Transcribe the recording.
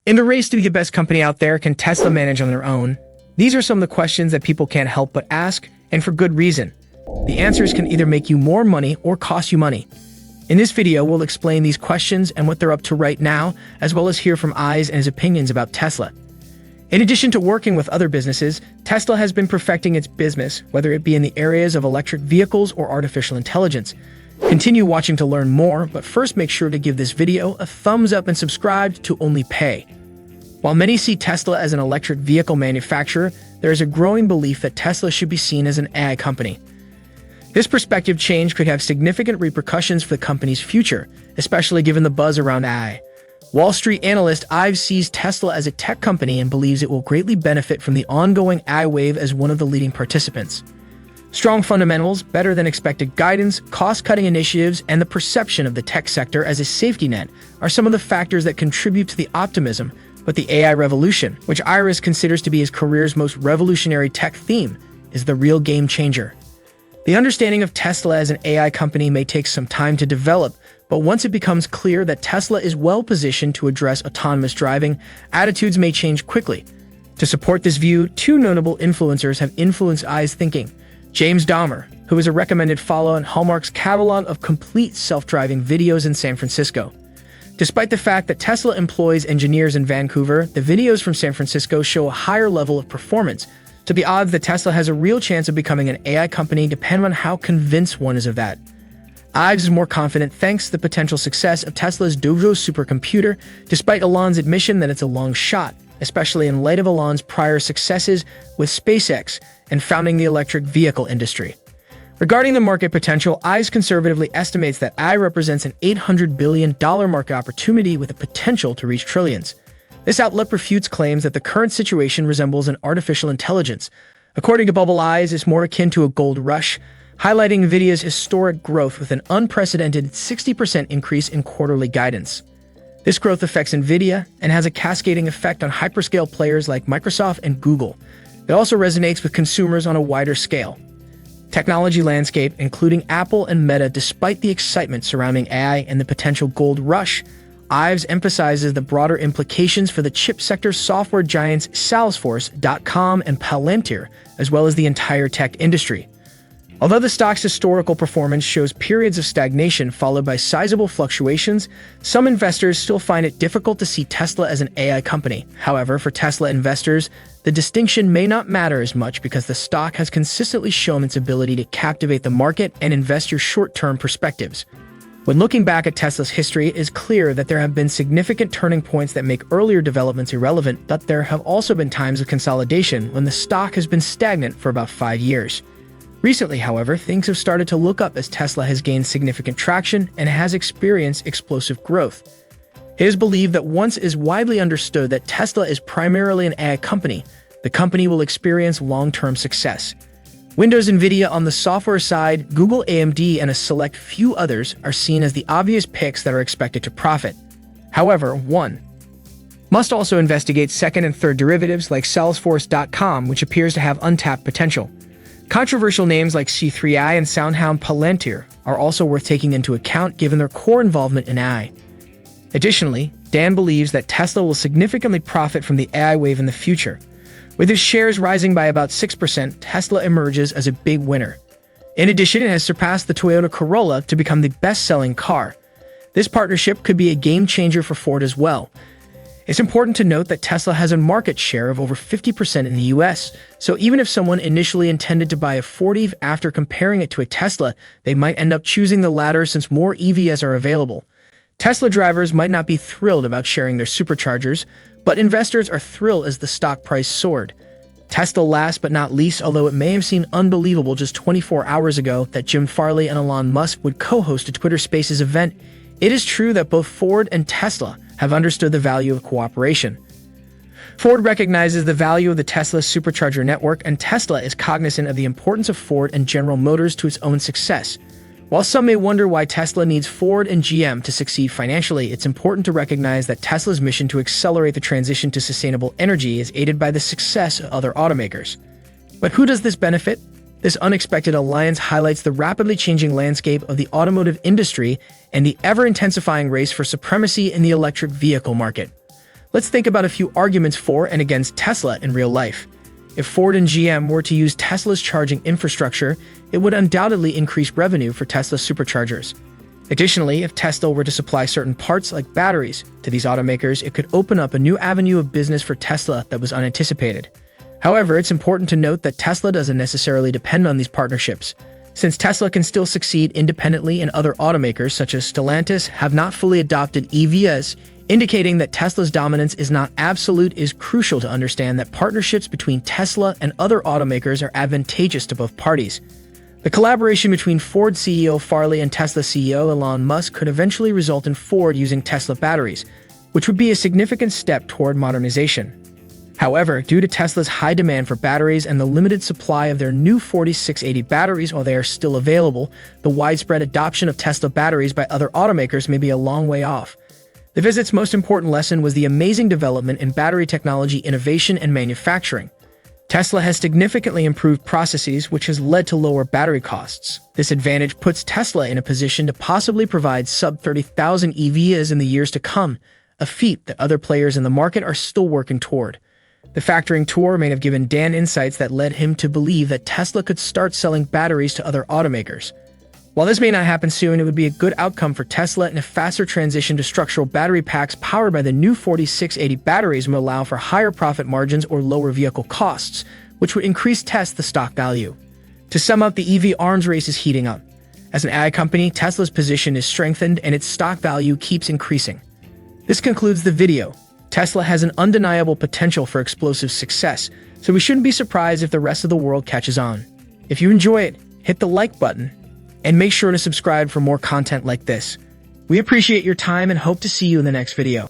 In the race to be the best company out there, can Tesla manage on their own? These are some of the questions that people can't help but ask, and for good reason. The answers can either make you more money or cost you money. In this video, we'll explain these questions and what they're up to right now, as well as hear from Ives and his opinions about Tesla. In addition to working with other businesses, Tesla has been perfecting its business, whether it be in the areas of electric vehicles or artificial intelligence. Continue watching to learn more, but first make sure to give this video a thumbs up and subscribe to Only Pay. While many see Tesla as an electric vehicle manufacturer, there is a growing belief that Tesla should be seen as an AI company. This perspective change could have significant repercussions for the company's future, especially given the buzz around AI. Wall Street analyst Ives sees Tesla as a tech company and believes it will greatly benefit from the ongoing AI wave as one of the leading participants. Strong fundamentals, better than expected guidance, cost-cutting initiatives, and the perception of the tech sector as a safety net are some of the factors that contribute to the optimism. But the AI revolution, which Ives considers to be his career's most revolutionary tech theme, is the real game changer. The understanding of Tesla as an AI company may take some time to develop, but once it becomes clear that Tesla is well-positioned to address autonomous driving, attitudes may change quickly. To support this view, two notable influencers have influenced Ives' thinking. James Dahmer, who is a recommended follow on Hallmark's catalog of complete self-driving videos in San Francisco. Despite the fact that Tesla employs engineers in Vancouver, the videos from San Francisco show a higher level of performance, so the odds that Tesla has a real chance of becoming an AI company depend on how convinced one is of that. Ives is more confident thanks to the potential success of Tesla's Dojo supercomputer, despite Elon's admission that it's a long shot, especially in light of Elon's prior successes with SpaceX and founding the electric vehicle industry. Regarding the market potential, Ives conservatively estimates that AI represents an $800 billion market opportunity with the potential to reach trillions. This outlook refutes claims that the current situation resembles an artificial intelligence. According to Bubble Eyes, it's more akin to a gold rush, highlighting NVIDIA's historic growth with an unprecedented 60% increase in quarterly guidance. This growth affects NVIDIA and has a cascading effect on hyperscale players like Microsoft and Google. It also resonates with consumers on a wider scale. Technology landscape, including Apple and Meta, despite the excitement surrounding AI and the potential gold rush, Ives emphasizes the broader implications for the chip sector software giants Salesforce.com and Palantir, as well as the entire tech industry. Although the stock's historical performance shows periods of stagnation followed by sizable fluctuations, some investors still find it difficult to see Tesla as an AI company. However, for Tesla investors, the distinction may not matter as much because the stock has consistently shown its ability to captivate the market and investors' short-term perspectives. When looking back at Tesla's history, it is clear that there have been significant turning points that make earlier developments irrelevant, but there have also been times of consolidation when the stock has been stagnant for about 5 years. Recently, however, things have started to look up as Tesla has gained significant traction and has experienced explosive growth. It is believed that once it is widely understood that Tesla is primarily an AI company, the company will experience long-term success. Windows NVIDIA on the software side, Google AMD, and a select few others are seen as the obvious picks that are expected to profit. However, one must also investigate second and third derivatives like Salesforce.com, which appears to have untapped potential. Controversial names like C3i and SoundHound Palantir are also worth taking into account given their core involvement in AI. Additionally, Dan believes that Tesla will significantly profit from the AI wave in the future. With its shares rising by about 6%, Tesla emerges as a big winner. In addition, it has surpassed the Toyota Corolla to become the best-selling car. This partnership could be a game-changer for Ford as well. It's important to note that Tesla has a market share of over 50% in the US, so even if someone initially intended to buy a Ford EV after comparing it to a Tesla, they might end up choosing the latter since more EVs are available. Tesla drivers might not be thrilled about sharing their superchargers, but investors are thrilled as the stock price soared. Tesla last but not least, although it may have seemed unbelievable just 24 hours ago that Jim Farley and Elon Musk would co-host a Twitter Spaces event, it is true that both Ford and Tesla have understood the value of cooperation. Ford recognizes the value of the Tesla supercharger network, and Tesla is cognizant of the importance of Ford and General Motors to its own success. While some may wonder why Tesla needs Ford and GM to succeed financially, it's important to recognize that Tesla's mission to accelerate the transition to sustainable energy is aided by the success of other automakers. But who does this benefit? This unexpected alliance highlights the rapidly changing landscape of the automotive industry and the ever-intensifying race for supremacy in the electric vehicle market. Let's think about a few arguments for and against Tesla in real life. If Ford and GM were to use Tesla's charging infrastructure, it would undoubtedly increase revenue for Tesla superchargers. Additionally, if Tesla were to supply certain parts like batteries to these automakers, it could open up a new avenue of business for Tesla that was unanticipated. However, it's important to note that Tesla doesn't necessarily depend on these partnerships, since Tesla can still succeed independently and other automakers such as Stellantis have not fully adopted EVs, indicating that Tesla's dominance is not absolute. It is crucial to understand that partnerships between Tesla and other automakers are advantageous to both parties. The collaboration between Ford CEO Farley and Tesla CEO Elon Musk could eventually result in Ford using Tesla batteries, which would be a significant step toward modernization. However, due to Tesla's high demand for batteries and the limited supply of their new 4680 batteries while they are still available, the widespread adoption of Tesla batteries by other automakers may be a long way off. The visit's most important lesson was the amazing development in battery technology innovation and manufacturing. Tesla has significantly improved processes, which has led to lower battery costs. This advantage puts Tesla in a position to possibly provide sub-30,000 EVs in the years to come, a feat that other players in the market are still working toward. The factoring tour may have given Dan insights that led him to believe that Tesla could start selling batteries to other automakers. While this may not happen soon, it would be a good outcome for Tesla, and a faster transition to structural battery packs powered by the new 4680 batteries will allow for higher profit margins or lower vehicle costs, which would increase the stock value. To sum up, the EV arms race is heating up. As an AI company, Tesla's position is strengthened and its stock value keeps increasing. This concludes the video. Tesla has an undeniable potential for explosive success, so we shouldn't be surprised if the rest of the world catches on. If you enjoy it, hit the like button, and make sure to subscribe for more content like this. We appreciate your time and hope to see you in the next video.